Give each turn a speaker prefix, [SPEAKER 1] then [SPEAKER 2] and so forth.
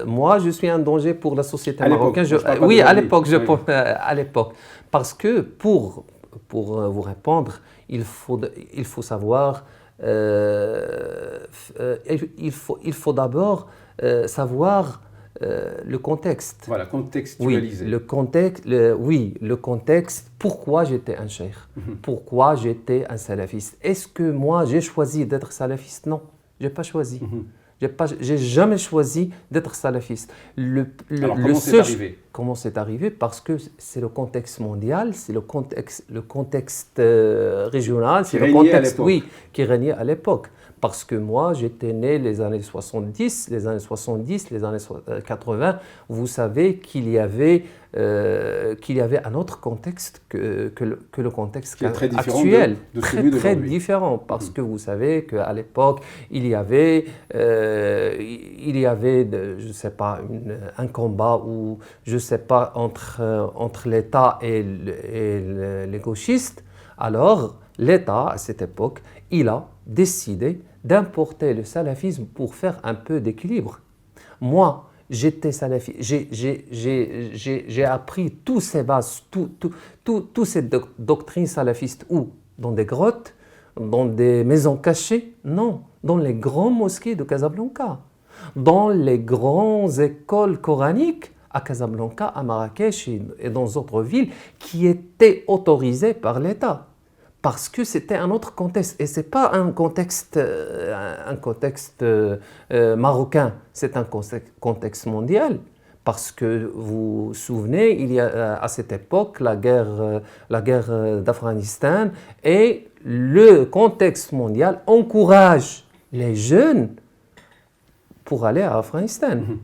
[SPEAKER 1] moi, je suis un danger pour la société
[SPEAKER 2] à
[SPEAKER 1] marocaine. Oui, à l'époque, à l'époque. Parce que pour vous répondre, il faut savoir, il faut d'abord savoir le contexte.
[SPEAKER 2] Voilà, contextualiser.
[SPEAKER 1] Oui, le contexte. Pourquoi j'étais un cheikh? Pourquoi j'étais un salafiste? Est-ce que moi, j'ai choisi d'être salafiste? Non, je n'ai pas choisi. J'ai jamais choisi d'être salafiste.
[SPEAKER 2] Alors, comment c'est arrivé?
[SPEAKER 1] Comment c'est arrivé? Parce que c'est le contexte mondial, c'est le contexte régional, c'est le contexte qui régnait à l'époque. Parce que moi, j'étais né les années 70, les années 80. Vous savez qu'il y avait un autre contexte que le contexte actuel. Très différent. Parce que vous savez qu'à l'époque, il y avait je sais pas, un combat ou je sais pas entre l'État et les gauchistes. Alors, l'État, à cette époque, il a décidé d'importer le salafisme pour faire un peu d'équilibre. Moi, j'étais salafiste, j'ai appris toutes ces bases, toutes ces doctrines salafistes où? Dans des grottes, dans des maisons cachées? Non, dans les grandes mosquées de Casablanca, dans les grandes écoles coraniques à Casablanca, à Marrakech et dans d'autres villes qui étaient autorisées par l'État. Parce que c'était un autre contexte. Et ce n'est pas un contexte marocain, c'est un contexte mondial. Parce que vous vous souvenez, il y a à cette époque la guerre d'Afghanistan et le contexte mondial encourage les jeunes pour aller à Afghanistan.